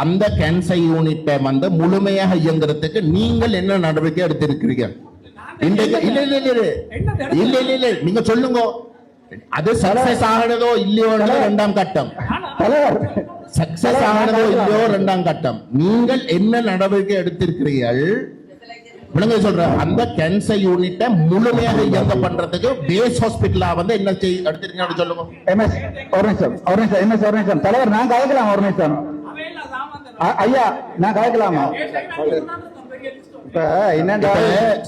அந்த கேன்சர் யூனிட்டை வந்து முழுமையாக இயங்குறதுக்கு நீங்கள் என்ன நடவடிக்கை எடுத்திருக்கிறீர்கள்? இல்ல நீங்க சொல்லுங்க. அது சக்சஸ் ஆகிறதோ இல்லையோ இரண்டாம் கட்டம். சக்சஸ் ஆகிறதோ இல்லையோ இரண்டாம் கட்டம். நீங்கள் என்ன நடவடிக்கை எடுத்திருக்கிறீர்கள்? சொல்ற அந்த கேன்சர் யூனிட்டை முழுமையாக இயங்க பண்றதுக்கு பேஸ் ஹாஸ்பிட்டலா வந்து என்ன எடுத்திருக்கீங்க சொல்லுங்க. தலைவர் நான் கலக்கலாம். ஒரு நிமிஷம் ஐயா, நான் கலக்கலாமா?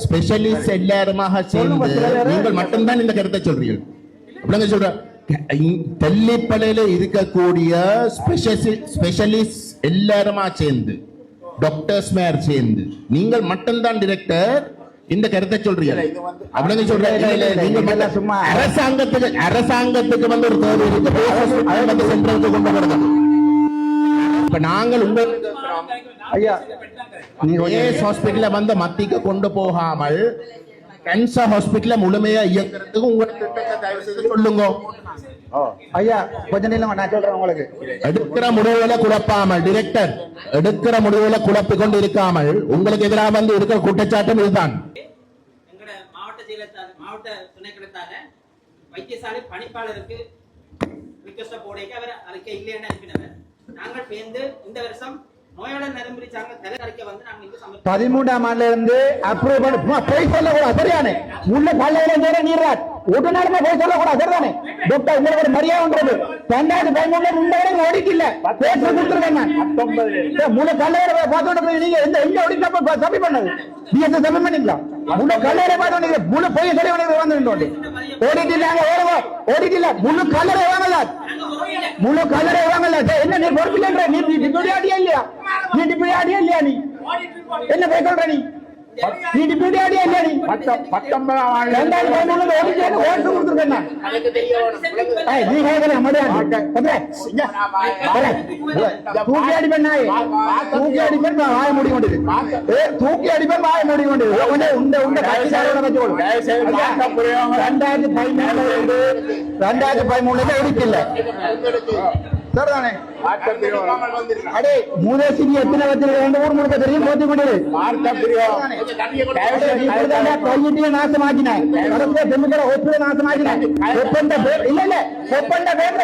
ஸ்பெஷலிஸ்ட் எல்லாருமாக சேர்ந்து நீங்கள் மட்டும்தான் இந்த கருத்தை சொல்றீர்கள். சொல்ற தெல்லிப்பளையில இருக்கக்கூடிய ஸ்பெஷலிஸ்ட் எல்லாருமா சேர்ந்து டாக்டர்ஸ் மேர் சேர்ந்து நீங்கள் மட்டும்தான் டிரெக்டர் இந்த கருத்தை சொல்றீங்க. அப்படிங்க சொல்றீங்க. அரசாங்கத்துக்கு வந்து ஒரு தேவை இருக்கு. சென்ட்ரலுக்கு கொண்டு வரணும். இப்ப நாங்கள் உங்களுக்கு ஹாஸ்பிட்டல வந்து மத்திக்கு கொண்டு போகாமல் கேன்சர் ஹாஸ்பிட்டல முழுமையா இயங்குறதுக்கு உங்களுக்கு சொல்லுங்க. ஐயா கொஞ்சம் நேரம் நான் சொல்றேன். உங்களுக்கு எடுக்கிற முடிவுகளை குழப்பாமல் டிரெக்டர் எடுக்கிற முடிவுகளை குழப்பிக் கொண்டு இருக்காமல் உங்களுக்கு எதிராக வந்து இருக்கிற குற்றச்சாட்டும் இதுதான். மாவட்ட துணை கிடைத்தால வைத்தியசாலை பணிப்பாளருக்கு ரிக்வெஸ்ட் போடைக்கு அவர் அறிக்கை இல்லைன்னு அனுப்பினவர். நாங்கள் சேர்ந்து இந்த வருஷம் நோயாளர் நரம்பு சார்ந்த தலை அறிக்கை வந்து நாங்கள் இங்கு 13ஆம் ஆண்டுல இருந்து அப்ரூவ் பண்ண போய் சொல்ல கூட சரியானே முள்ள பள்ளையில நீராட் உடனே போய் சொல்ல கூட சரிதானே டாக்டர் உங்களுக்கு ஒரு மரியாதைன்றது 2013 இந்த வரைக்கும் ஓடிட்டு இல்ல பேச கொடுத்துருக்கேன் நான் 19 முள்ள பள்ளையில பார்த்தோட நீங்க எங்க ஓடிட்டப்ப சபை பண்ணது நீங்க சபை பண்ணீங்களா? முள்ள கல்லறை பார்த்தோட முள்ள போய் சொல்லி வந்து ஓடிட்டு இல்ல ஓடிட்டு இல்ல முள்ள கல்லறை வாங்கல முழு கல்லறை வாங்கல. என்ன நீ பொறுப்பில்லைன்ற நீ டிபியூட்டி ஆடியா இல்லையா? நீ டிபியூட்டி ஆடியா இல்லையா? நீ என்ன போய் சொல்ற? நீ டிபியூட்டி ஆடியா இல்லையா? நீ 19ஆம் ஆண்டு 2013 ஓட்டு கொடுத்துருக்கேன் நான். நீ கேட்கல தூக்கி அடிப்பேன் நாய் தூக்கி அடிப்பேன் வாய மூடி கொண்டு தூக்கி அடிப்பேன் வாய மூடி கொண்டு உண்ட உண்ட கட்சிக்காரோட வச்சுக்கொள்ளும். 2013 எடுக்கல சரிதானே? அடே மூதேசி எத்தனை வச்சிருக்க ஊர் முழுக்க தெரியும் போத்தி கொண்டு கையிட்டிய நாசமாக்கினாய் தெம்மிக்கிற ஒப்புல நாசமாக்கினாய் ஒப்பந்த பேர் இல்ல இல்ல ஒப்பந்த பேர்ல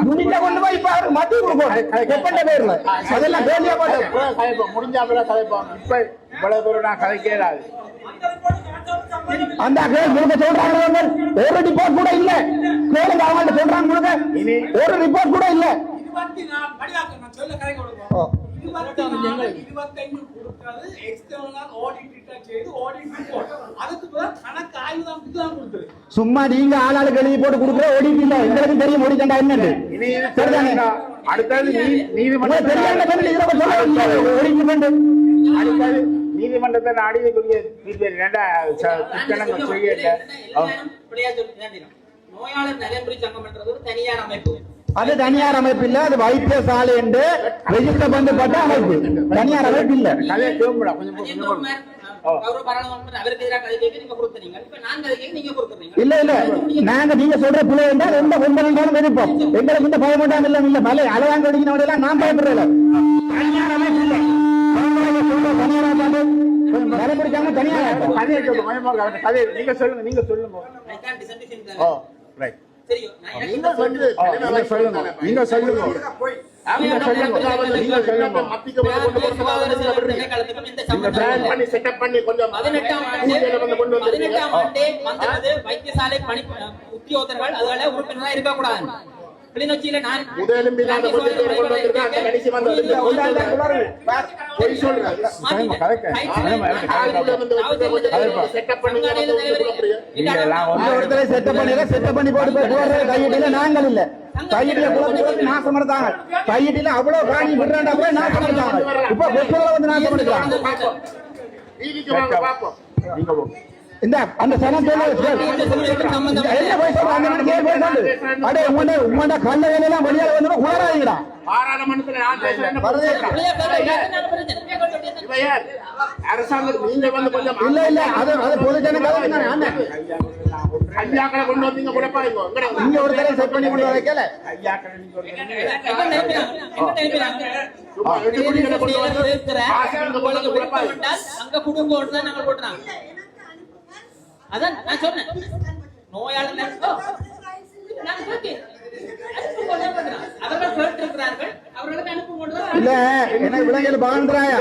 துணிக்க கொண்டு போய் இப்ப அவருக்கு மத்திய கொடுக்கணும் ஒப்பந்த பேர்ல அதெல்லாம் கேள்வியா போட்டு முடிஞ்சா கதைப்போம். இப்ப இவ்வளவு பேர் நான் கதைக்கிறாது. அந்த முழுக்க சொல்றாங்க ஒரு ரிப்போர்ட் கூட இல்ல. கேளுங்க அவங்க சொல்றாங்க முழுக்க ஒரு ரிப்போர்ட் கூட இல்ல. சும்மா நீங்க ஆளாளுக்கு எழுதி போட்டு கொடுக்குற ஓடிட்டு இல்ல. எங்களுக்கு தெரியும் ஓடிட்டா என்னன்னு. அடுத்தது நீதிமன்றத்தை நாடியக்கூடிய நோயாளர் நலன்புரி சங்கம் என்றது ஒரு தனியார் அமைப்பு. அது தனியார் அமைப்பு இல்ல. அது வைத்தியசாலை என்று ரெஜிஸ்டர் பண்ணப்பட்ட அமைப்பு. தனியார் அமைப்பு இல்ல. இல்ல இல்ல நாங்க நீங்க சொல்ற பிள்ளை என்றால் எந்த கொண்டாலும் எதிர்ப்போம். எங்களுக்கு இந்த பயப்படாம இல்ல இல்ல மலை அளவாங்க அடிக்கிறவங்க நான் பயப்படுறேன். தனியார் அமைப்பு இல்ல. நீங்க சொல்லுங்க நீங்க சொல்லுங்க நீங்க சொல்லுங்க வைத்தியசாலை பணி உத்தியோகத்தர்கள் அதனால உறுப்பினராக இருக்கக்கூடாது. கிளிநொச்சியில நான் நாங்கள் இல்ல கையில நாசம் எடுத்தாங்க. கையில அவ்வளவு காணி விடுறாண்டா போய் நாசம் எடுத்தாங்க. இப்ப வந்து நாசம் எடுத்தாங்க. இந்த அந்த சனத்தோட சம்பந்தம் என்ன போய் சொல்ற அந்த மாதிரி கேள் போய் சொல்லு அடே உங்களோட கல்ல வேலையெல்லாம் வெளியால வந்து உளறாதீங்கடா பாராளுமன்றத்துல நான் பேசுறேன் இப்ப யார் அரசாங்கம் நீங்க வந்து கொஞ்சம் இல்ல அது பொதுஜன கதை தானே அண்ணன் ஐயாக்களை கொண்டு வந்தீங்க கூட பாருங்க இங்க ஒரு தடவை செட் பண்ணி கொண்டு வைக்கல ஐயாக்களை நீங்க ஒரு சும்மா அங்க குடும்பம் தான் நாங்க போட்டுறாங்க அதான் நான் சொன்னேன் நோயாளர் நான் சொல்றேன் அவர்கள் கேட்டிருக்கிறார்கள் அவர்களுக்கு அனுப்பும் இல்ல என்ன விலங்குகள் பாக்குறாயா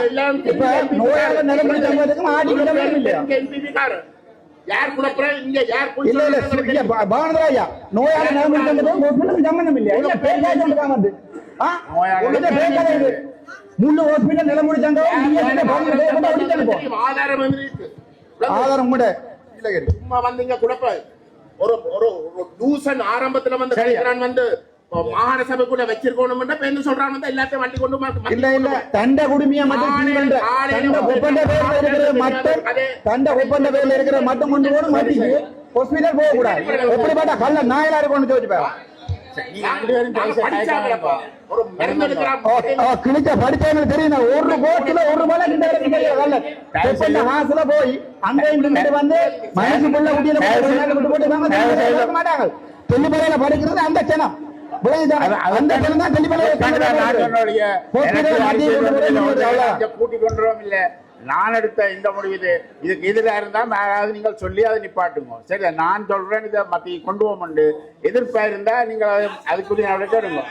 இப்ப நோயாளர் நிலைமை சம்பந்தத்துக்கு ஆடி விட இல்லையா யார் குழப்பற இங்க யார் இல்ல பாக்குறாயா நோயாளர் நிலைமை சம்பந்தத்துக்கு சம்பந்தம் இல்லையா இல்ல பேசாத வந்து முழு ஹாஸ்பிட்டல் நிலைமுறை சங்கம் ஆதாரம் இருக்கு ஆதாரம் கூட சும்மா வந்தீங்க குழப்ப ஒரு ஒரு தூசன் ஆரம்பத்துல வந்து கலைக்கிறான் வந்து மாகாண சபைக்குள்ள வச்சிருக்கணும் என்ன சொல்றான் வந்து எல்லாத்தையும் வண்டி கொண்டு இல்ல தண்ட குடுமையா மட்டும் தண்ட ஒப்பந்த பேர்ல இருக்கிற மட்டும் கொண்டு போகணும் மாட்டிக்கு ஹாஸ்பிட்டல் போக கூடாது எப்படிப்பட்ட கல்ல நாயலா இருக்கும்னு யோசிப்பா கிழிச்ச படிச்சவங்க தெரியும் ஒரு கோட்டுல ஒரு மாசத்துல போய் அங்க வந்து மனசுக்குள்ள மாட்டாங்க தெல்லிப்பறையில படிக்கிறது அந்த ஜனம் அந்த ஜனம் தான் கூட்டிக் கொண்டுறோம் இல்ல நான் எடுத்த இந்த முடிவு இதுக்கு எதிராக இருந்தா யாராவது நீங்கள் சொல்லி அதை நிப்பாட்டுங்க சரி நான் சொல்றேன் இதை மத்தி கொண்டு போக எதிர்ப்பா இருந்தா நீங்கள் அதுக்குரிய நடவடிக்கை எடுங்க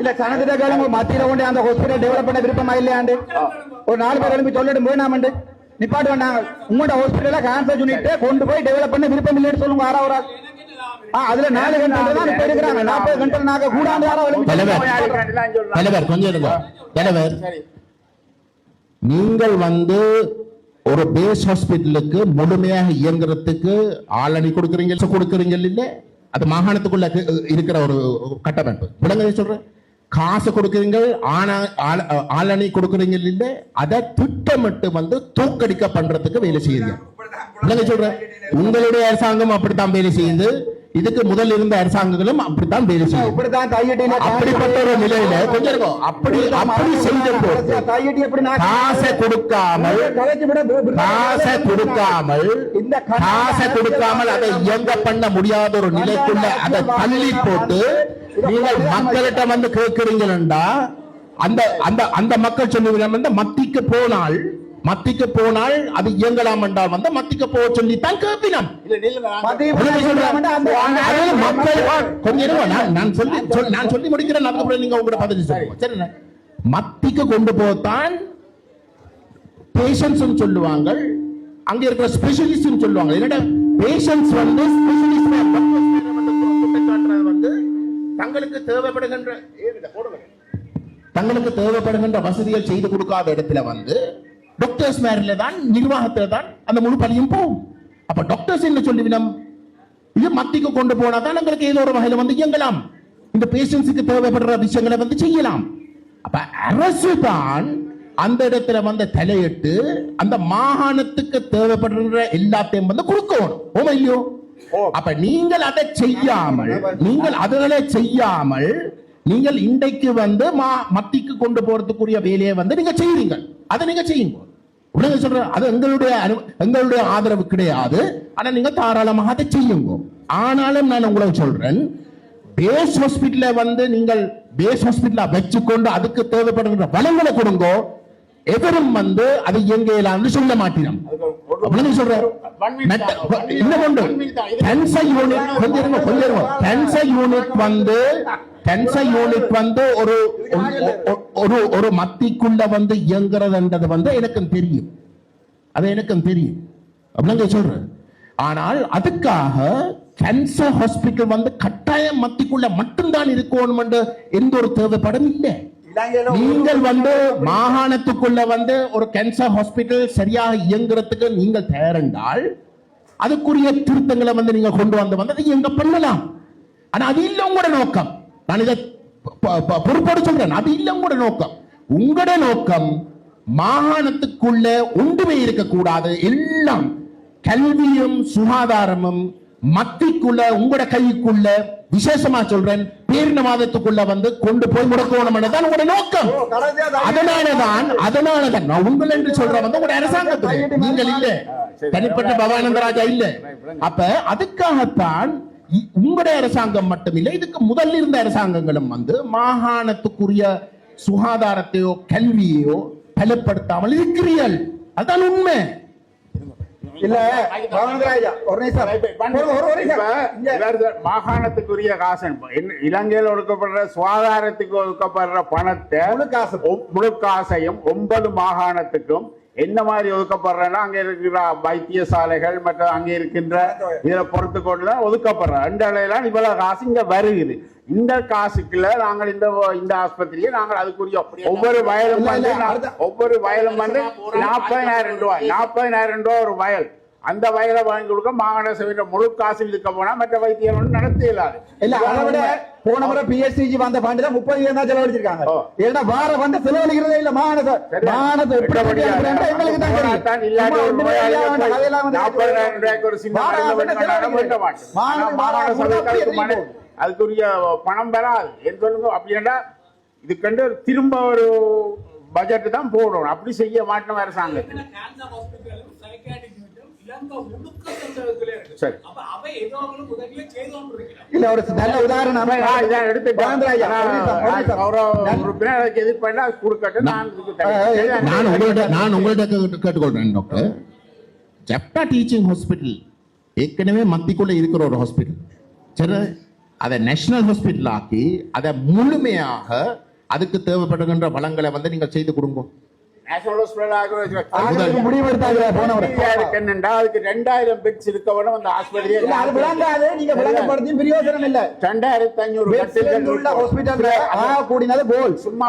இல்ல கணக்கிட்ட கேளுங்க மத்தியில கொண்டு அந்த ஹாஸ்பிட்டல் டெவலப் பண்ண விருப்பமா இல்லையாண்டு ஒரு 4 பேர் எழுப்பி சொல்லிட்டு போய் நாம நிப்பாட்டு வந்தாங்க உங்களோட ஹாஸ்பிட்டல கேன்சர் யூனிட் கொண்டு போய் டெவலப் பண்ண விருப்பம் இல்லைன்னு சொல்லுங்க யாரா ஒரு அதுல 4 கண்டல் தான் இப்ப இருக்கிறாங்க 40 கண்டல் நாங்க கூடாண்டு யாரா கொஞ்சம் நீங்கள் வந்து ஒரு பேஸ் ஹாஸ்பிட்டலுக்கு முழுமையாக இயங்குறதுக்கு ஆளணி கொடுக்குறீங்க இல்ல அது மாகாணத்துக்குள்ள இருக்கிற ஒரு கட்டமைப்பு விளங்க சொல்றேன் காசு கொடுக்குறீங்க ஆளணி கொடுக்குறீங்க இல்ல அதை திட்டமிட்டு வந்து தூக்கடிக்க பண்றதுக்கு வேலை செய்யுங்க விளங்க சொல்றேன் உங்களுடைய அரசாங்கம் அப்படித்தான் வேலை செய்யுது இதுக்கு முதல் இருந்த அரசாங்கங்களும் அப்படித்தான் வேலை செய்யும் அப்படிப்பட்ட ஒரு நிலையில கொஞ்சம் அப்படி செய்த போது காசை கொடுக்காமல் அதை இயங்க பண்ண முடியாத ஒரு நிலைக்குள்ள அதை தள்ளி போட்டு நீங்கள் மக்கள்கிட்ட வந்து கேட்கிறீங்களா அந்த அந்த அந்த மக்கள் சொல்லுவீங்க மத்திக்கு போனால் அது இயங்கலாம் என்றால் வந்து மத்திக்கு போக சொல்லித்தான் கேட்பினம் நான் சொல்லி முடிக்கிறேன் அதுக்கப்புறம் நீங்க உங்களோட பதில் சொல்லுங்க சரி மத்திக்கு கொண்டு போத்தான் பேஷன்ஸ் சொல்லுவாங்க அங்க இருக்கிற ஸ்பெஷலிஸ்ட் சொல்லுவாங்க என்னடா பேஷன்ஸ் வந்து வந்து தங்களுக்கு தேவைப்படுகின்ற வசதிகள் செய்து கொடுக்காத இடத்துல வந்து டாக்டர்ஸ் மேல தான் நிர்வாகத்துல தான் அந்த முழு பணியும் போகும் அப்ப டாக்டர்ஸ் என்ன சொல்லிவிடும் இது மத்திக்கு கொண்டு போனா தான் எங்களுக்கு ஏதோ ஒரு வகையில வந்து இயங்கலாம் இந்த பேஷன்ஸுக்கு தேவைப்படுற விஷயங்களை வந்து செய்யலாம் அப்ப அரசு தான் அந்த இடத்துல வந்து தலையிட்டு அந்த மாகாணத்துக்கு தேவைப்படுற எல்லாத்தையும் வந்து கொடுக்கணும் ஓமா இல்லையோ அப்ப நீங்கள் அதை செய்யாமல் நீங்கள் இன்றைக்கு வந்து மத்திக்கு கொண்டு போறதுக்குரிய வேலையை வந்து நீங்க செய்வீங்க அதை நீங்க செய்யுங்க உடனே சொல்ற அது எங்களுடைய ஆதரவு கிடையாது ஆனா நீங்க தாராளமாக அதை செய்யுங்க ஆனாலும் நான் உங்களுக்கு சொல்றேன் பேஸ் ஹாஸ்பிட்டல வந்து நீங்கள் பேஸ் ஹாஸ்பிட்டல வச்சுக்கொண்டு அதுக்கு தேவைப்படுகிற வளங்களை கொடுங்க எவரும் வந்து அதை இயங்கலாம்னு சொல்ல மாட்டோம் சொல்றேன் யூனிட் வந்து ஒரு மத்திக்குள்ள வந்து இயங்குறதுன்றது வந்து எனக்கும் தெரியும் அது எனக்கும் தெரியும் அப்படிங்க சொல்றேன் ஆனால் அதுக்காக கேன்சர் ஹாஸ்பிட்டல் வந்து கட்டாயம் மத்திக்குள்ள மட்டும்தான் இருக்கணும் என்று எந்த ஒரு தேவைப்படும் இல்லை நீங்கள் வந்து மாகாணத்துக்குள்ள வந்து ஒரு கேன்சர் ஹாஸ்பிட்டல் சரியாக இயங்குறதுக்கு நீங்கள் தயாரென்றால் அதுக்குரிய திருத்தங்களை வந்து நீங்க கொண்டு வந்து இயங்க பண்ணலாம் ஆனா அது இல்ல உங்களோட நோக்கம் நான் இதை பொறுப்போடு சொல்றேன் அது இல்ல உங்களோட நோக்கம் உங்களோட நோக்கம் மாகாணத்துக்குள்ள ஒன்றுமே இருக்கக்கூடாது எல்லாம் கல்வியும் சுகாதாரமும் மத்திக்குள்ள உங்களோட கைக்குள்ள விசேஷமா சொல்றேன் பேரினவாதத்துக்குள்ள வந்து கொண்டு போய் முடக்கணும் தான் உங்களோட நோக்கம். அதனாலதான் நான் உங்கள் என்று சொல்ற வந்து உங்களோட அரசாங்கத்துக்கு நீங்கள் இல்ல, தனிப்பட்ட பவானந்தராஜா இல்ல. அப்ப அதுக்காகத்தான் உங்களுடைய அரசாங்கம் மட்டும் இல்லை, இதுக்கு முதல்ல இருந்த அரசாங்கங்களும் வந்து மாகாணத்துக்குரிய சுகாதாரத்தையோ கல்வியோ பலப்படுத்தாமல் இருக்கிறீர்கள். அதான் உண்மை. இல்ல மாகாணத்துக்குரிய காசு இலங்கையில் ஒடுக்கப்படுற சுகாதாரத்துக்கு ஒதுக்கப்படுற பணத்தை முழு காசையும் 9 மாகாணத்துக்கும் என்ன மாதிரி ஒதுக்கப்படுறேன்னா அங்க இருக்கிற வைத்தியசாலைகள் மற்றும் அங்க இருக்கின்ற இதை பொறுத்து கொண்டுதான் ஒதுக்கப்படுறோம். ரெண்டு இடையிலாம் இவ்வளவு காசு இங்க வருகிறது. இந்த காசுக்குள்ள நாங்கள் இந்த ஆஸ்பத்திரியை நாங்கள் அதுக்குரிய ஒவ்வொரு வயலும் வந்து 40,000 ரூபாய் 40,000 ரூபாய் ஒரு வயல். அந்த வயலை வாங்கி கொடுக்க மாகாண சபையில முழு காசு இருக்க போனா மற்ற வைத்தியம் நடத்த இயலாது. இல்ல அதை விட போன முறை பிஎஸ்சிஜி வந்த ஃபண்ட் 30,000 தான் செலவழிச்சிருக்காங்க. ஏன்னா வார ஃபண்ட் செலவழிக்கிறதே இல்ல மாகாண எங்களுக்கு தான் அதுக்குரிய பணம் பெறாது என்று சொல்லுங்க. அப்படின்னா இதுக்கண்டு திரும்ப ஒரு பட்ஜெட் தான் போடணும். அப்படி செய்ய மாட்டோம் அரசாங்கத்தில். இல்ல ஒரு நல்ல உதாரணம் நான் உங்கள்கிட்ட கேட்டுக்கொள்றேன் டாக்டர். ஜெப்டா டீச்சிங் ஹாஸ்பிட்டல் ஏற்கனவே மத்திக்குள்ள இருக்கிற ஒரு ஹாஸ்பிட்டல். சரி, அதை நேஷனல் ஹாஸ்பிட்டல் ஆக்கி அதை முழுமையாக அதுக்கு தேவைப்படுகின்ற வளங்களை வந்து நீங்கள் செய்து கொடுங்க. முடிவு எடுத்தாங்க அதுக்கு 2000 பெட்ஸ் இருக்க வேணும். அந்த ஆஸ்பத்திரியை நீங்க விளங்கப்படுத்தி பிரயோஜனம் இல்ல. 2,500 ஹாஸ்பிட்டல் கூடினது போல் சும்மா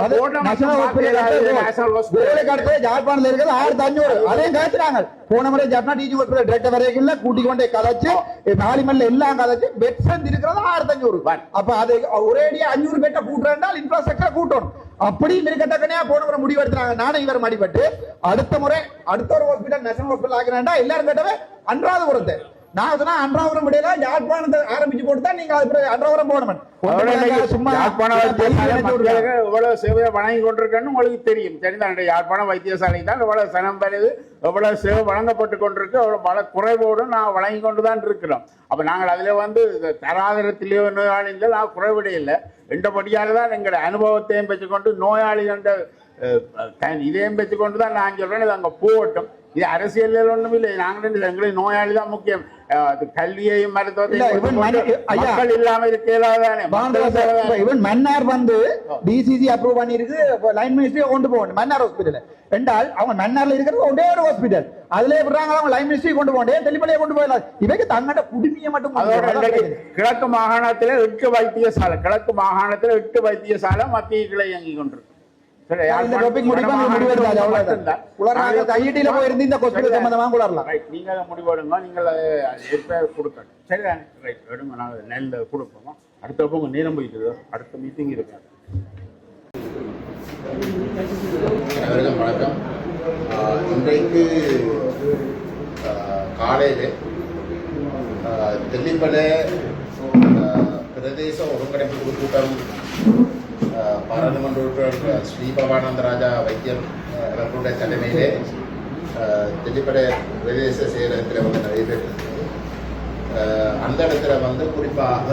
ஜாழ்ப்பாணத்துல இருக்கிறது 1,500 அதையும் காய்ச்சினாங்க. போன முறை ஜப்னா டீச்சிங் ஹாஸ்பிட்டல் டிரெக்டர் வரைக்கும் கூட்டிக் கொண்டே கதைச்சு நாளிமல்ல எல்லாம் கதைச்சு பெட்ஸ் இருக்கிறது 1,500. அப்ப அது ஒரேடியா 500 பெட்டை கூட்டுறால் இன்ஃப்ராஸ்ட்ரக்சர் கூட்டணும். அப்படி இருக்கத்தக்கனையா போன முறை முடிவு எடுத்தாங்க. நானும் இவர் மடிபட்டு அடுத்த முறை அடுத்த ஒரு ஹாஸ்பிட்டல் நேஷனல் ஹாஸ்பிட்டல் ஆகிறேன்டா எல்லாரும் கேட்டவே அன்றாதபுரத்தை நான் சொன்னா அன்றாவரம் முடியல யாழ்ப்பாணத்தை ஆரம்பிச்சு போட்டு தான் நீங்க அன்றாவரம் போகணும். எவ்வளவு சேவையை வழங்கி கொண்டிருக்கேன்னு உங்களுக்கு தெரியும். சரிதான், யாழ்ப்பாணம் வைத்தியசாலை தான் எவ்வளவு சனம் பெறுது, எவ்வளவு சேவை வழங்கப்பட்டு கொண்டிருக்கு, அவ்வளவு பல குறைவோடு நான் வழங்கி கொண்டுதான் இருக்கிறோம். அப்ப நாங்கள் அதுல வந்து தராதரத்திலேயோ நோயாளிகள் நான் குறைவிட இல்லை. ரெண்டபடியால தான் எங்களோட அனுபவத்தையும் பெற்றுக்கொண்டு நோயாளிகள் இதையும் பெற்றுக்கொண்டுதான் நான் சொல்றேன். இது அங்க போகட்டும். இது அரசியல் ஒண்ணும் இல்லை. நாங்கள் எங்களுக்கு நோயாளி தான் முக்கியம். கல்வியையும் மருத்துவத்தையும் இல்லாம இருக்கலாதானே. மன்னார் வந்து டிசிசி அப்ரூவ் பண்ணிருக்கு லைன் மினிஸ்ட்ரி கொண்டு போகணும் மன்னார் ஹாஸ்பிட்டல் என்றால் அவங்க மன்னார்ல இருக்கிறது ஒரே ஒரு ஹாஸ்பிட்டல் அதுல விடுறாங்க. அவங்க லைன் மினிஸ்ட்ரி கொண்டு போகணும், தெளிப்பலையை கொண்டு போயிடலாம். இவைக்கு தங்கட குடிமையை மட்டும். கிழக்கு மாகாணத்துல 8 வைத்தியசாலை, கிழக்கு மாகாணத்துல 8 வைத்தியசாலை மத்திய கிளை இயங்கி கொண்டிருக்கு. நீங்க முடிவெடுங்க, நீங்கள் கொடுக்கணும். சரிதான், ரைட் எடுங்க, நாங்கள் நெல் கொடுப்போம். அடுத்த நேரம் போயிட்டு அடுத்த மீட்டிங் இருக்கு. வணக்கம். இன்றைக்கு காலையில் தெல்லிப்பளை பிரதேச ஒருங்கிணைப்பு கூட்டம் பாராளுமன்ற உறுப்பினர் ஸ்ரீ பவானந்தராஜா வைத்தியம் அவர்களுடைய தலைமையிலே தெல்லிப்பளை பிரதேச செயலகத்தில் வந்து நடைபெற்றது. அந்த இடத்துல வந்து குறிப்பாக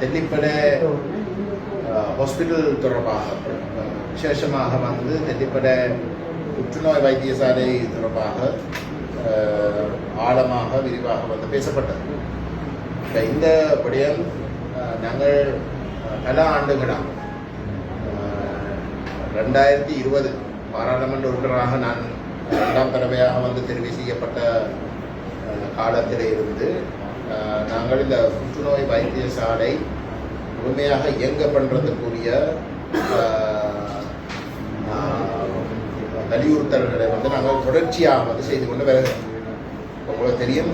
தெல்லிப்பளை ஹாஸ்பிட்டல் தொடர்பாக விசேஷமாக வந்து தெல்லிப்பளை புற்றுநோய் வைத்தியசாலை தொடர்பாக ஆழமாக விரிவாக வந்து பேசப்பட்டது. இந்த விடயம் நாங்கள் பல ஆண்டுகளாக 2020 பாராளுமன்ற உறுப்பினராக நான் 2ஆம் தடவையாக வந்து தெரிவு செய்யப்பட்ட காலத்தில் இருந்து நாங்கள் இந்த புற்றுநோய் வைத்தியசாலை முழுமையாக இயங்க பண்ணுறதுக்குரிய வலியுறுத்தல்களை வந்து நாங்கள் தொடர்ச்சியாக வந்து செய்து கொண்டு வருகிறோம். உங்களுக்கு தெரியும்,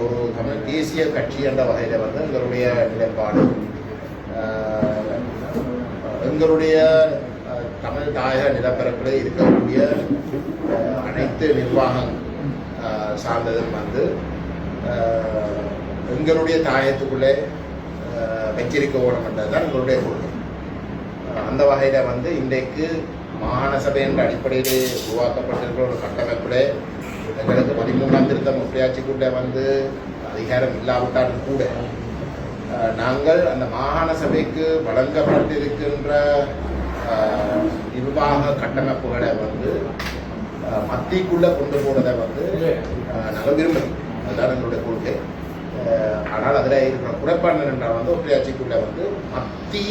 ஒரு தமிழ் தேசிய கட்சி என்ற வகையில் வந்து எங்களுடைய நிலைப்பாடு எங்களுடைய தமிழ் தாயக நிலப்பரப்பில் இருக்கக்கூடிய அனைத்து நிர்வாகம் சார்ந்ததும் வந்து எங்களுடைய தாயத்துக்குள்ளே வச்சிருக்க ஓடமன்றது தான் எங்களுடைய கொள்கை. அந்த வகையில் வந்து இன்றைக்கு மாகாண சபை என்ற அடிப்படையில் உருவாக்கப்பட்டிருக்கிற ஒரு கட்டமைப்பில் எங்களுக்கு 13ஆம் திருத்தம் ஒற்றையாட்சிக்குள்ளே வந்து அதிகாரம் இல்லாவிட்டாலும் கூட நாங்கள் அந்த மாகாண சபைக்கு வழங்கப்பட்டிருக்கின்ற நிர்வாக கட்டமைப்புகளை வந்து மத்திக்குள்ளே கொண்டு போகிறதை வந்து நாங்கள் விரும்புகிறோம். அதுதான் எங்களுடைய கொள்கை. ஆனால் அதில் இருக்கிற குறைபாடு என்றால் வந்து ஒற்றையாட்சிக்குள்ளே வந்து மத்தி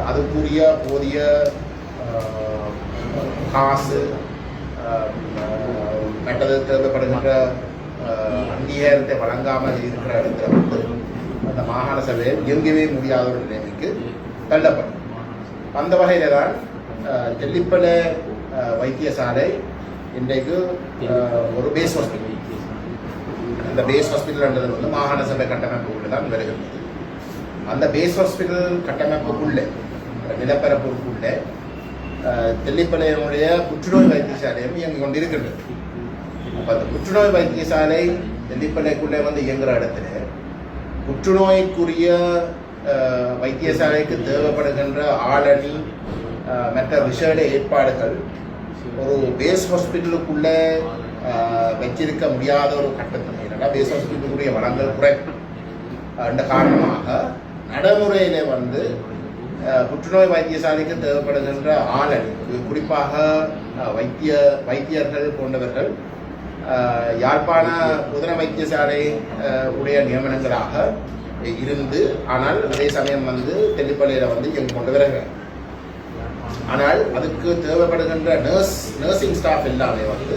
அதுக்குரிய போதிய காசு மற்றது தேவைப்படுகின்ற அங்கீகாரத்தை வழங்காமல் இருக்கிற இடத்துல வந்து அந்த மாகாண சபையை இயங்கவே முடியாத ஒரு நிலைமைக்கு தள்ளப்படும். அந்த வகையில் தான் தெல்லிப்பளை வைத்தியசாலை இன்றைக்கு ஒரு பேஸ் ஹாஸ்பிட்டல். அந்த பேஸ் ஹாஸ்பிட்டல்ன்றது வந்து மாகாண சபை கட்டமைப்புக்குள்ளே தான் வருகிறது. அந்த பேஸ் ஹாஸ்பிட்டல் கட்டமைப்புக்குள்ளே நிலப்பரப்புக்குள்ளே தெல்லிப்பளையனுடைய புற்றுநோய் வைத்தியசாலையும் இயங்கிக் கொண்டிருக்கின்றது. அப்போ அந்த புற்றுநோய் வைத்தியசாலை தெல்லிப்பளைக்குள்ளே வந்து இயங்குகிற இடத்துல புற்றுநோய்க்குரிய வைத்தியசாலைக்கு தேவைப்படுகின்ற ஆளணி மற்ற விசேட ஏற்பாடுகள் ஒரு பேஸ் ஹாஸ்பிட்டலுக்குள்ளே வச்சிருக்க முடியாத ஒரு கட்டத்தில் என்னன்னா பேஸ் ஹாஸ்பிட்டலுக்குரிய வளங்கள் குறைப்பு. அந்த காரணமாக நடைமுறையிலே வந்து புற்றுநோய் வைத்தியசாலைக்கு தேவைப்படுகின்ற ஆளணி குறிப்பாக வைத்தியர்கள் போன்றவர்கள் யாழ்ப்பாண பொதுன வைத்தியசாலை உடைய நியமனங்களாக இருந்து, ஆனால் அதே சமயம் வந்து தெல்லிப்பள்ளியில் வந்து இங்கே கொண்டு வருகிறார். ஆனால் அதுக்கு தேவைப்படுகின்ற நர்சிங் ஸ்டாஃப் எல்லாமே வந்து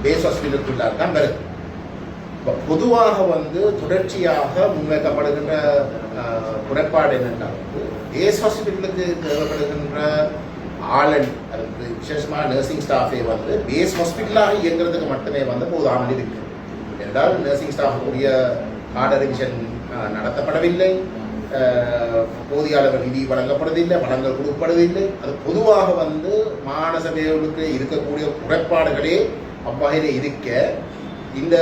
பேஸ் ஹாஸ்பிட்டலுக்குள்ளார் தான் வருது. இப்போ பொதுவாக வந்து தொடர்ச்சியாக முன்வைக்கப்படுகின்ற குறைபாடு என்னென்றால் வந்து பேஸ் ஹாஸ்பிட்டலுக்கு தேவைப்படுகின்ற ஆளணி அதுக்கு விசேஷமாக நர்சிங் ஸ்டாஃபே வந்து பேஸ் ஹாஸ்பிட்டலாக இயங்குறதுக்கு மட்டுமே வந்து போதாமல் இருக்கு. என்றால் நர்சிங் ஸ்டாஃபுடைய கார்டு ரிவிஷன் நடத்தப்படவில்லை, போதிய அளவு நிதி வழங்கப்படுவதில்லை, வளங்கள் கொடுக்கப்படுவதில்லை. அது பொதுவாக வந்து மாகாண சபைகளுக்கு இருக்கக்கூடிய குறைபாடுகளே அவ்வகையில் இருக்க இந்த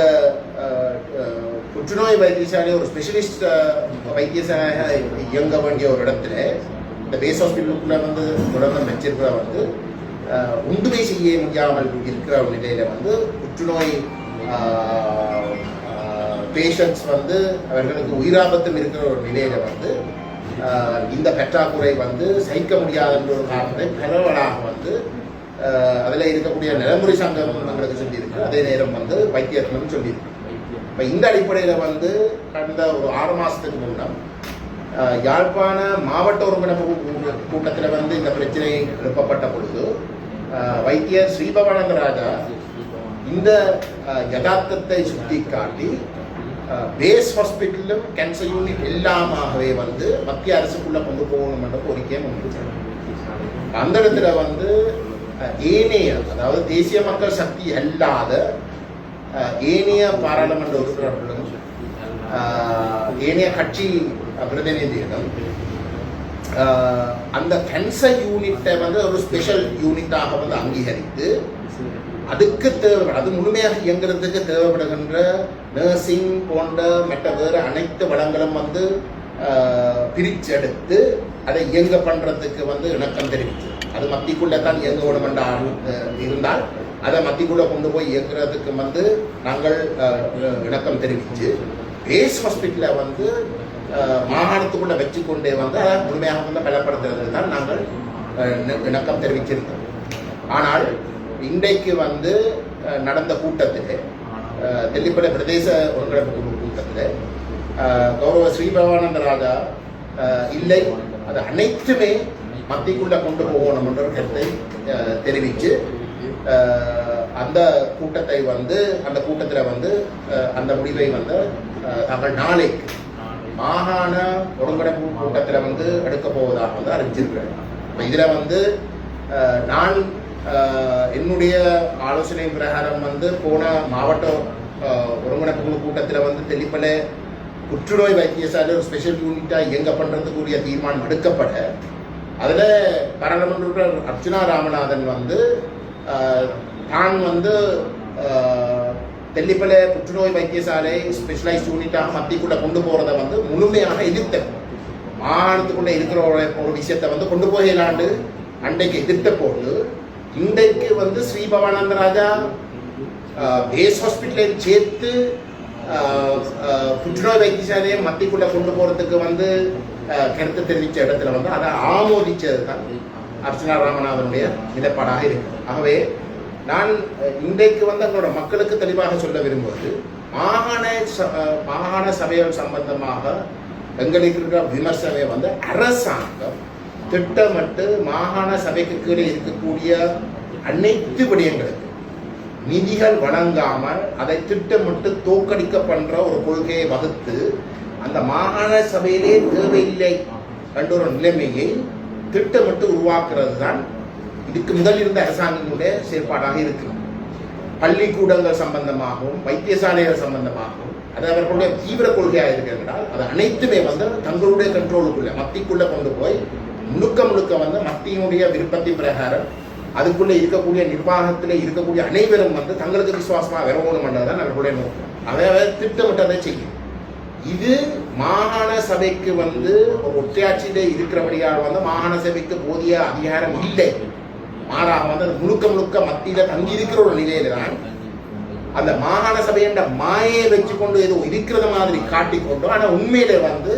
புற்றுநோய் வைத்தியசாலை ஒரு ஸ்பெஷலிஸ்ட் வைத்தியசாலையாக இயங்க வேண்டிய ஒரு இடத்துல இந்த பேஸ் ஹாஸ்பிட்டலுக்குள்ள வந்து தொடர்ந்து வச்சிருக்கிற வந்து உண்டுமை செய்ய முடியாமல் இருக்கிற ஒரு நிலையில வந்து புற்றுநோய் பேஷண்ட்ஸ் வந்து அவர்களுக்கு உயிராபத்தும் இருக்கிற ஒரு நிலையில வந்து இந்த பற்றாக்குறை வந்து சகிக்க முடியாத என்ற ஒரு காரணத்தை பரவலாக வந்து அதில் இருக்கக்கூடிய நடைமுறை சங்கம் எங்களுக்கு சொல்லியிருக்கு. அதே நேரம் வந்து வைத்தியர்களும் சொல்லியிருக்கு. இப்போ இந்த அடிப்படையில் வந்து கடந்த ஒரு 6 மாதத்துக்கு முன்னம் யாழ்ப்பாண மாவட்ட ஒருங்கிணைப்பு கூட்டத்தில் வந்து இந்த பிரச்சனை எழுப்பப்பட்ட பொழுது வைத்தியர் ஸ்ரீபவானந்த ராஜா இந்த யதார்த்தத்தை சுட்டி காட்டி பேஸ் ஹாஸ்பிட்டலும் கேன்சர் யூனிட் எல்லாமாகவே வந்து மத்திய அரசுக்குள்ள கொண்டு போகணும் என்ற கோரிக்கையை முன்வைச்சார். அந்த இடத்துல வந்து ஏனைய அதாவது தேசிய மக்கள் சக்தி அல்லாத ஏனைய பாராளுமன்ற உறுப்பினர்களும் ஏனைய கட்சி பிரதிநிதிகளும் அந்த கேன்சர் யூனிட்டை வந்து ஒரு ஸ்பெஷல் யூனிட்டாக வந்து அங்கீகரித்து அதுக்கு அது முழுமையாக இயங்குறதுக்கு தேவைப்படுகின்ற நர்சிங் போன்ற மற்ற வேறு அனைத்து வளங்களும் வந்து பிரிச்செடுத்து அதை இயங்க பண்றதுக்கு வந்து இணக்கம் தெரிவித்து அது மத்திக்குள்ளே தான் இயங்க வேணும் இருந்தால் அதை மத்திக்குள்ளே கொண்டு போய் இயங்குறதுக்கு வந்து நாங்கள் இணக்கம் தெரிவித்து பேஸ் ஹாஸ்பிட்டலை வந்து மாகாணத்துக்குள்ள வச்சுக்கொண்டே வந்து அதை முழுமையாக வந்து பலப்படுத்துறது தான் நாங்கள் இணக்கம் தெரிவிச்சிருந்தோம். ஆனால் இன்றைக்கு வந்து நடந்த கூட்டத்தில் தெல்லிப்பளை பிரதேச ஒருங்கிணைப்பு குழு கூட்டத்தில் கௌரவ ஸ்ரீபவானந்த ராஜா இல்லை அது அனைத்துமே மத்திக்குள்ள கொண்டு போகணும் என்ற கருத்தை தெரிவித்து அந்த கூட்டத்தை வந்து அந்த கூட்டத்தில் வந்து அந்த முடிவை வந்து நாங்கள் நாளைக்கு மாகாண ஒருங்கிணைப்பு கூட்டத்தில் வந்து எடுக்க போவதாக வந்து அறிவிச்சிருக்கிறேன். இப்போ இதில் வந்து நான் என்னுடைய ஆலோசனை பிரகாரம் வந்து போன மாவட்ட ஒருங்கிணைப்பு குழு கூட்டத்தில் வந்து தெல்லிப்பளை புற்றுநோய் வைத்தியசாலை ஒரு ஸ்பெஷல் யூனிட்டாக இயங்க பண்ணுறதுக்குரிய தீர்மானம் எடுக்கப்பட அதில் பாராளுமன்ற உறுப்பினர் அர்ச்சுனா ராமநாதன் வந்து தான் வந்து தெல்லிப்பளை புற்றுநோய் வைத்தியசாலை ஸ்பெஷலைஸ்ட் யூனிட்டாக மத்திக்குள்ள கொண்டு போறதை வந்து முழுமையாக எதிர்த்தேன். மாகாணத்துக்குள்ள இருக்கிற ஒரு விஷயத்தை வந்து கொண்டு போயிடலாண்டு அன்றைக்கு எதிர்த்த போது இன்றைக்கு வந்து ஸ்ரீ பவானந்த ராஜா பேஸ் ஹாஸ்பிட்டலில் சேர்த்து புற்றுநோய் வைத்தியசாலையை மத்திக்குள்ள கொண்டு போறதுக்கு வந்து கருத்து தெரிவித்த இடத்துல வந்து அதை ஆமோதிச்சது தான் அர்ச்சனா ராமநாதனுடைய நிலைப்பாடாக இருக்கு. ஆகவே நான் இன்றைக்கு வந்து எங்களோட மக்களுக்கு தெளிவாக சொல்ல விரும்புவது, மாகாண சபைகள் சம்பந்தமாக எங்களுக்கு இருக்கிற விமர்சனமே வந்து அரசாங்கம் திட்டமிட்டு மாகாண சபைக்கு கீழே இருக்கக்கூடிய அனைத்து விடயங்களுக்கு நிதிகள் வழங்காமல் அதை திட்டமிட்டு தோற்கடிக்க பண்ற ஒரு கொள்கையை வகுத்து அந்த மாகாண சபையிலே தேவையில்லை என்ற ஒரு நிலைமையை திட்டமிட்டு உருவாக்குறது தான் இதுக்கு முதல் இருந்த அரசாங்கங்களுடைய செயற்பாடாக இருக்கு. பள்ளிக்கூடங்கள் சம்பந்தமாகவும் வைத்தியசாலைகள் சம்பந்தமாகவும் அது அவர்களுடைய தீவிர கொள்கையாக இருக்கிறால் அது அனைத்துமே வந்து தங்களுடைய கண்ட்ரோலுக்குள்ள மத்திக்குள்ள கொண்டு போய் முழுக்க வந்து மத்தியினுடைய விருப்பத்தின் பிரகாரம் அதுக்குள்ள இருக்கக்கூடிய நிர்வாகத்தில் இருக்கக்கூடிய அனைவரும் வந்து தங்களுக்கு விசுவாசமாக வரணும் என்றதான் அவர்களுடைய நோக்கம். அதை திட்டமிட்டதை செய்யும். இது மாகாண சபைக்கு வந்து ஒரு ஒற்றையாட்சியிலே இருக்கிறபடியால் வந்து மாகாண சபைக்கு போதிய அதிகாரம் இல்லை. மாறாக வந்து அது முழுக்க மத்தியில தங்கி இருக்கிற ஒரு நிலையில தான் அந்த மாகாண சபை என்ற மாயை வச்சு கொண்டு ஏதோ இருக்கிறது மாதிரி காட்டிக்கொண்டு, ஆனா உண்மையில வந்து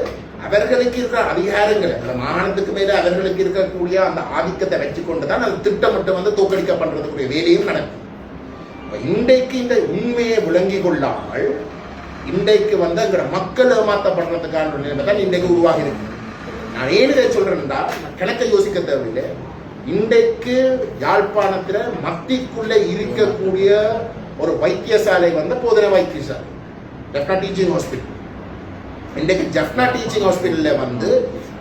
அவர்களுக்கு இருக்கிற அதிகாரங்களை அந்த மாகாணத்துக்கு மேல அவர்களுக்கு இருக்கக்கூடிய அந்த ஆதிக்கத்தை வச்சுக்கொண்டு தான் அது திட்டமிட்டு வந்து தோற்கடிக்க பண்றதுக்குரிய வேலையும் நடக்கும். இன்றைக்கு இந்த உண்மையை விளங்கி கொள்ளாமல் இன்றைக்கு வந்து அங்க மக்கள் ஏமாற்றப்படுறதுக்கான நிலைமை தான் இன்றைக்கு உருவாகி இருக்கு. நான் ஏன் இதை சொல்றேன்னா கணக்கை யோசிக்க தேவையில்லை. இன்றைக்கு யாழ்ப்பாணத்துல மத்திக்குள்ள இருக்கக்கூடிய ஒரு வைத்தியசாலை வந்து போதனை வைத்தியசாலை ஜப்னா டீச்சிங் ஹாஸ்பிட்டல். இன்றைக்கு ஜப்னா டீச்சிங் ஹாஸ்பிட்டல்ல வந்து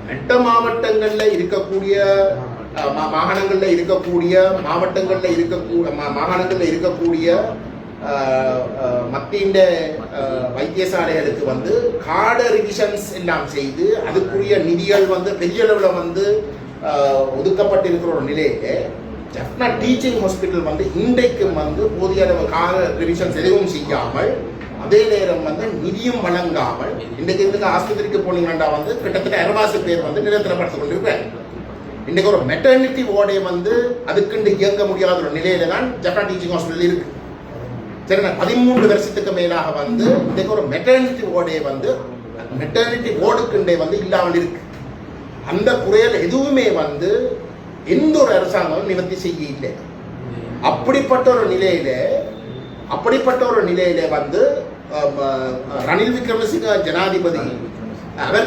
மெட்ட மாவட்டங்கள்ல இருக்கக்கூடிய மாகாணங்கள்ல இருக்கக்கூடிய மத்திய வைத்தியசாலைகளுக்கு வந்து கார்டு ரிவிஷன்ஸ் எல்லாம் செய்து அதுக்குரிய நிதிகள் வந்து பெரிய அளவில் வந்து ஒதுக்கப்பட்டிருக்கிற ஒரு நிலையில ஜப்னா டீச்சிங் ஹாஸ்பிட்டல் வந்து இன்றைக்கும் வந்து போதிய அளவு கார்டு ரிவிஷன்ஸ் எதுவும் செய்யாமல் அதே நேரம் வந்து நிதியும் வழங்காமல் இன்றைக்கு இருக்க ஆஸ்பத்திரிக்கு போனீங்கன்னா வந்து கிட்டத்தட்ட 60 பேர் வந்து நிரந்தரப்படுத்திக் கொண்டிருக்கிறார். இன்றைக்கு ஒரு மெட்டர்னிட்டி வார்டை வந்து அதுக்குண்டு இயங்க முடியாத ஒரு நிலையில தான் ஜப்னா டீச்சிங் ஹாஸ்பிட்டல் இருக்கு. சரி, 13 வருஷத்துக்கு மேலாக வந்து இன்றைக்கு ஒரு மெட்டர்னிட்டி வார்டே வந்து மெட்டர்னிட்டி வார்டுக்குண்டே வந்து இல்லாமல் இருக்கு. அந்த குறையல் எதுவுமே வந்து எந்த ஒரு அரசாங்கமும் நிவர்த்தி செய்ய இல்லை. அப்படிப்பட்ட ஒரு நிலையில வந்து ரணில் விக்ரமசிங்க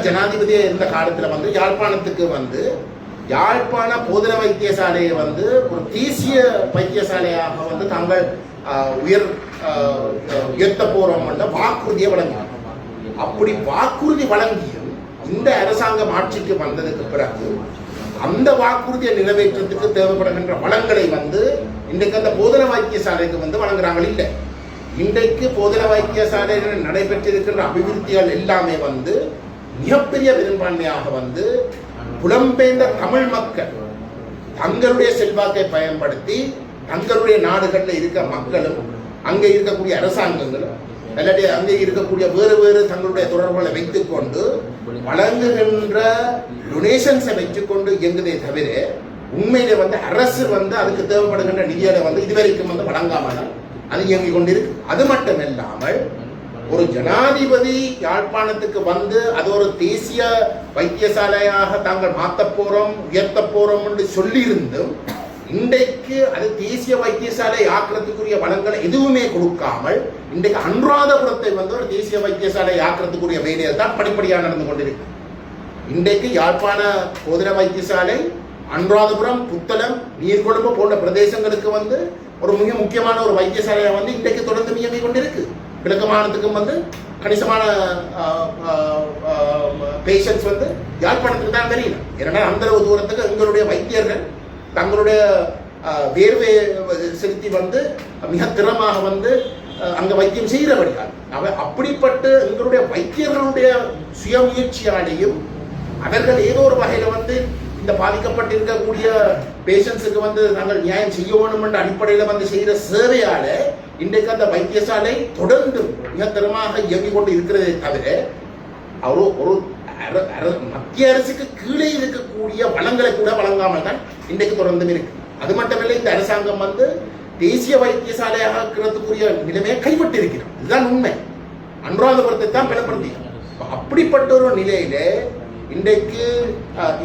ஜனாதிபதியா இருந்த காலத்துல வந்து யாழ்ப்பாணத்துக்கு வந்து யாழ்ப்பாண போதன வைத்தியசாலையை வந்து ஒரு தேசிய வைத்தியசாலையாக வந்து தாங்கள் உயர்த்த போறோம் என்ற வாக்குறுதியை வழங்கினார். அப்படி வாக்குறுதி வழங்கியும் இந்த அரசாங்கம் ஆட்சிக்கு வந்ததுக்கு பிறகு அந்த வாக்குறுதியை நிறைவேற்றத்துக்கு தேவைப்படுகின்ற வளங்களை வந்து இன்றைக்கு அந்த போதன வைத்தியசாலைக்கு வந்து வழங்குறாங்க இல்லை. இன்றைக்கு போதன வைத்தியசாலைகள் நடைபெற்றிருக்கின்ற அபிவிருத்திகள் எல்லாமே வந்து மிகப்பெரிய பெரும்பான்மையாக வந்து புலம்பெயர்ந்த தமிழ் மக்கள் தங்களுடைய செல்வாக்கை பயன்படுத்தி தங்களுடைய நாடுகளில் இருக்க மக்களும் அங்கே இருக்கக்கூடிய அரசாங்கங்களும் இல்லாட்டி அங்கே இருக்கக்கூடிய வேறு தங்களுடைய தொடர்புகளை வைத்துக் கொண்டு வழங்குகின்ற டொனேஷன்ஸை வைத்துக்கொண்டு இயங்குதே தவிர உண்மையிலே வந்து அரசு வந்து அதுக்கு தேவைப்படுகின்ற நிதியை வந்து இதுவரைக்கும் வந்து வழங்காமல் அது இயங்கிக் கொண்டிருக்கு. அது மட்டும் இல்லாமல் ஒரு ஜனாதிபதி யாழ்ப்பாணத்துக்கு வந்து அது ஒரு தேசிய வைத்தியசாலையாக தாங்கள் மாற்ற போறோம் உயர்த்த போறோம் என்று சொல்லியிருந்தும் இன்றைக்கு அது தேசிய வைத்தியசாலை ஆக்கிறதுக்குரிய வளங்களை எதுவுமே கொடுக்காமல் இன்றைக்கு அனுராதபுரத்தை வந்து ஒரு தேசிய வைத்தியசாலை ஆக்கிறதுக்குரிய வேலையில் தான் படிப்படியாக நடந்து கொண்டிருக்கு. இன்றைக்கு யாழ்ப்பாண போதன வைத்தியசாலை அனுராதபுரம், புத்தளம், நீர்கொழும்பு போன்ற பிரதேசங்களுக்கு வந்து ஒரு மிக முக்கியமான ஒரு வைத்தியசாலையை வந்து இன்றைக்கு தொடர்ந்து இயங்கிக் கொண்டிருக்கு. கிழக்கு மாநிலத்துக்கும் வந்து கணிசமான பேஷண்ட்ஸ் வந்து யாழ்ப்பாணத்துக்கு தான் தெரியும். ஏன்னா அந்த தூரத்துக்கு எங்களுடைய வைத்தியர்கள் தங்களுடைய வேர்வை செலுத்தி வந்து மிக திறமாக வந்து அங்க வைத்தியம் செய்கிறபடியால் அப்படிப்பட்ட எங்களுடைய வைத்தியர்களுடைய சுயமுயற்சியாலேயும் அவர்கள் ஏதோ ஒரு வகையில வந்து இந்த பாதிக்கப்பட்டிருக்கக்கூடிய பேஷண்ட்ஸுக்கு வந்து நாங்கள் நியாயம் செய்ய வேணும் என்ற அடிப்படையில் வந்து செய்கிற சேவையால இன்றைக்கு அந்த வைத்தியசாலை தொடர்ந்து மிக திறமாக இயங்கிக் கொண்டு இருக்கிறதே தவிர ஒரு மத்திய அரசுக்கு கீழே இருக்கக்கூடிய வளங்களை கூட வழங்காமல் தான் இன்றைக்கு தொடர்ந்தும் இருக்கு. அது மட்டுமில்லை, இந்த அரசாங்கம் தேசிய வைத்தியசாலையாக இருக்கிறதுக்குரிய நிலைமையை கைவிட்டு இருக்கிறோம். இதுதான் உண்மை. அனுராதபுரத்தை தான் பலப்படுத்தி அப்படிப்பட்ட ஒரு நிலையில இன்றைக்கு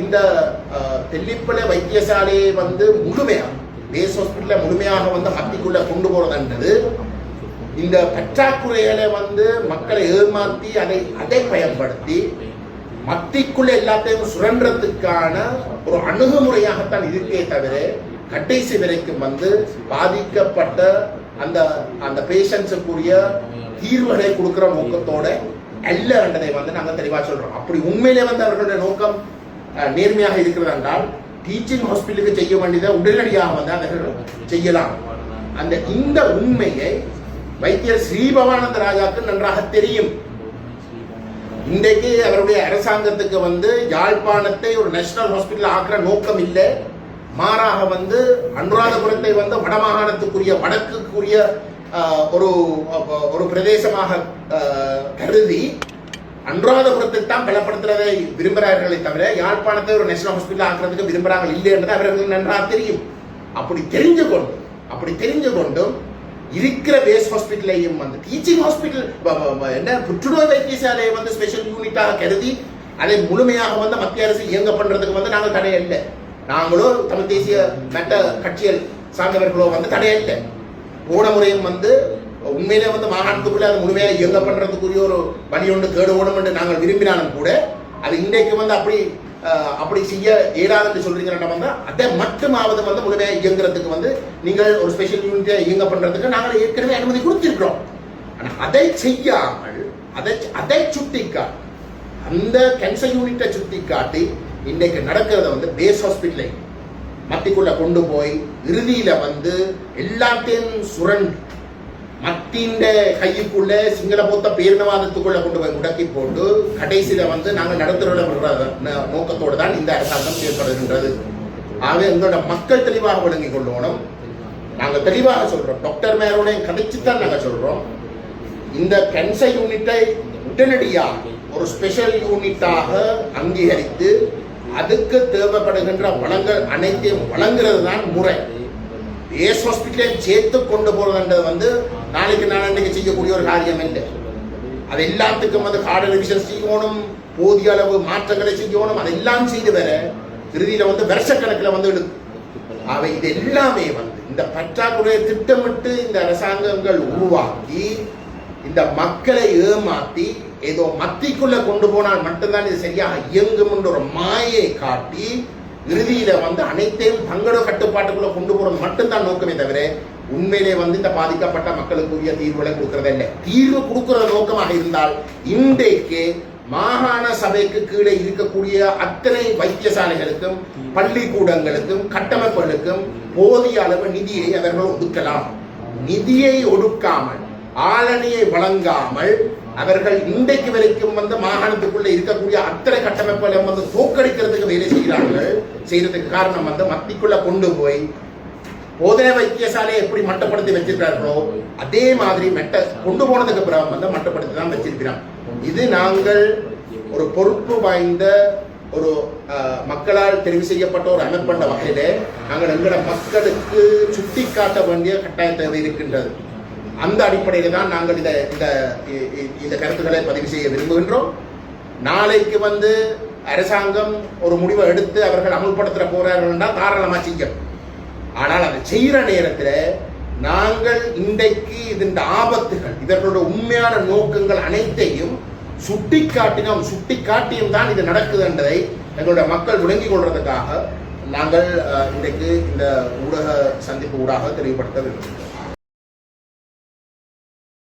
இந்த தெல்லிப்பளை வைத்தியசாலையை முழுமையாக பேஸ் ஹாஸ்பிட்டல முழுமையாக மத்திக்குள்ள கொண்டு போறதுன்றது இந்த பற்றாக்குறைகளை மக்களை ஏமாற்றி அதை பயன்படுத்தி மத்திக்குள்ள எல்லாத்தையும் சுரண்டறதுக்கான ஒரு அணுகுமுறையாகத்தான் இருக்கே தவிர கடைசி வரைக்கும் பாதிக்கப்பட்ட அந்த அந்த பேஷண்ட்ஸுக்குரிய தீர்வுகளை கொடுக்கிற நோக்கத்தோட அல்ல என்றதை நாங்கள் தெளிவா சொல்றோம். அப்படி உண்மையிலே அவர்களுடைய நோக்கம் நேர்மையாக இருக்கிறது என்றால் டீச்சிங் ஹாஸ்பிட்டலுக்கு செய்ய வேண்டியதை உடனடியாக அவர்கள் செய்யலாம். இந்த உண்மையை வைத்தியர் ஸ்ரீபவானந்த ராஜாவுக்கு நன்றாக தெரியும். இன்றைக்கு அவருடைய அரசாங்கத்துக்கு யாழ்ப்பாணத்தை ஒரு நேஷனல் ஹாஸ்பிட்டல் ஆக்குற நோக்கம் இல்லை. மாறாக அனுராதபுரத்தை வடமாகாணத்துக்குரிய வடக்குக்குரிய ஒரு பிரதேசமாக கருதி அனுராதபுரத்தை தான் பலப்படுத்துறதை விரும்புகிறார்களே தவிர யாழ்ப்பாணத்தை ஒரு நேஷனல் ஹாஸ்பிட்டல் ஆக்குறதுக்கு விரும்புகிறார்கள் இல்லை என்றது அவர்களுக்கு நன்றாக தெரியும். அப்படி தெரிஞ்சு கொண்டும் இருக்கிற பேஸ் ஹாஸ்பிட்டலையும் டீச்சிங் ஹாஸ்பிட்டல் என்ன புற்றுநோய் வைத்தியசாலையை ஸ்பெஷல் யூனிட்டாக கருதி அதை முழுமையாக மத்திய அரசு இயங்க பண்றதுக்கு நாங்கள் தடை இல்லை. நாங்களோ தமிழ் தேசிய மற்ற கட்சிகள் சார்ந்தவர்களோ தடை இல்லை. போன முறையும் உண்மையிலே மாகாணத்துக்குள்ள அதை முழுமையாக இயங்க பண்றதுக்குரிய ஒரு வழி ஒன்று தேட ஓடும் என்று நாங்கள் விரும்பினாலும் கூட அது இன்றைக்கு அப்படி செய்ய இயலாதுன்னு சொல்றீங்கன்னா அதை மட்டுமாவது முழுமையாக இயங்குறதுக்கு நீங்கள் ஒரு ஸ்பெஷல் யூனிட்டை இயங்க பண்றதுக்கு நாங்கள் ஏற்கனவே அனுமதி கொடுத்திருக்கிறோம். ஆனால் அதை செய்யாமல் அதை சுட்டிக்காட்டி அந்த கேன்சர் யூனிட்டை சுட்டிக்காட்டி இன்றைக்கு நடக்கிறத பேஸ் ஹாஸ்பிட்டலை மத்திக்குள்ள கொண்டு போய் இறுதியில எல்லாத்தையும் சுரண்டி மத்தின் கையுக்குள்ள சிங்கள போத்த பேரினவாதத்துக்குள்ள கொண்டு போய் முடக்கி போட்டு கடைசியில நாங்கள் நடத்துகிற நோக்கத்தோடு தான் இந்த அரசாங்கம் செயல்படுகின்றது. ஆகவே எங்களோட மக்கள் தெளிவாக விளங்கிக் கொள்ளணும். நாங்கள் தெளிவாக சொல்றோம், டாக்டர் மேரோட கதைச்சுத்தான் நாங்கள் சொல்றோம், இந்த கேன்சர் யூனிட்டை உடனடியாக ஒரு ஸ்பெஷல் யூனிட்டாக அங்கீகரித்து அதுக்கு தேவைப்படுகின்ற வளங்கள் அனைத்தையும் வழங்குறது தான் முறை. பேஸ் ஹாஸ்பிட்டலை சேர்த்து கொண்டு போறதுன்றது நாளைக்கு நாளைக்கு செய்யக்கூடிய ஒரு காரியம் இல்லை. அது எல்லாத்துக்கும் கார்டு ரிவிஷன் செய்யணும், போதிய அளவு மாற்றங்களை செய்யணும், அதெல்லாம் செய்து வர இறுதியில வருஷக்கணக்கில் எடுக்கும். அவை இது எல்லாமே இந்த பற்றாக்குறையை திட்டமிட்டு இந்த அரசாங்கங்கள் உருவாக்கி இந்த மக்களை ஏமாத்தி ஏதோ மத்திக்குள்ள கொண்டு போனால் மட்டும்தான் இது சரியாக இயங்கும் என்ற ஒரு மாயை காட்டி இறுதியில அனைத்தையும் தங்களோட கட்டுப்பாட்டுக்குள்ள கொண்டு போறது மட்டும்தான் நோக்கமே தவிர உண்மையிலே இந்த பாதிக்கப்பட்ட மக்களுக்குரிய தீர்வுகளை கொடுக்கறதில்லை. தீர்வு கொடுக்கிற நோக்கமாக இருந்தால் இன்றைக்கு மாகாண சபைக்கு கீழே இருக்கக்கூடிய அத்தனை வைத்தியசாலைகளுக்கும் பள்ளிக்கூடங்களுக்கும் கட்டமைப்புகளுக்கும் போதிய அளவு நிதியை அவர்கள் ஒதுக்கலாம். நிதியை ஒடுக்காமல் ஆளணியை வழங்காமல் அவர்கள் இன்றைக்கு வரைக்கும் மாகாணத்துக்குள்ள இருக்கக்கூடிய அத்தனை கட்டமைப்புகளை தோற்கடிக்கிறதுக்கு வேலை செய்கிறார்கள். செய்யறதுக்கு காரணம் மத்திக்குள்ள கொண்டு போய் போதனை வைத்தியசாலையை எப்படி மட்டப்படுத்தி வச்சிருக்கிறார்களோ அதே மாதிரி கொண்டு போனதுக்கு பிறகு மட்டப்படுத்தி தான் வச்சிருக்கிறாங்க. இது நாங்கள் ஒரு பொறுப்பு வாய்ந்த ஒரு மக்களால் தெரிவு செய்யப்பட்ட ஒரு அமைப்பட்ட வகையில நாங்கள் எங்களோட மக்களுக்கு சுட்டி காட்ட வேண்டிய கட்டாய தேவை இருக்கின்றது. அந்த அடிப்படையில் தான் நாங்கள் இந்த கருத்துக்களை பதிவு செய்ய விரும்புகின்றோம். நாளைக்கு அரசாங்கம் ஒரு முடிவை எடுத்து அவர்கள் அமல்படுத்த போறார்கள் தாராளமா செய்யும். ஆனால் அதை செய்யற நேரத்தில் நாங்கள் இன்றைக்கு இந்த ஆபத்துகள் இவர்களுடைய உண்மையான நோக்கங்கள் அனைத்தையும் சுட்டிக்காட்டியும் தான் இது நடக்குது என்பதை எங்களுடைய மக்கள் விளங்கிக் கொள்றதுக்காக நாங்கள் இன்றைக்கு இந்த ஊடக சந்திப்பு ஊடாக தெளிவுபடுத்த விரும்புகிறோம்.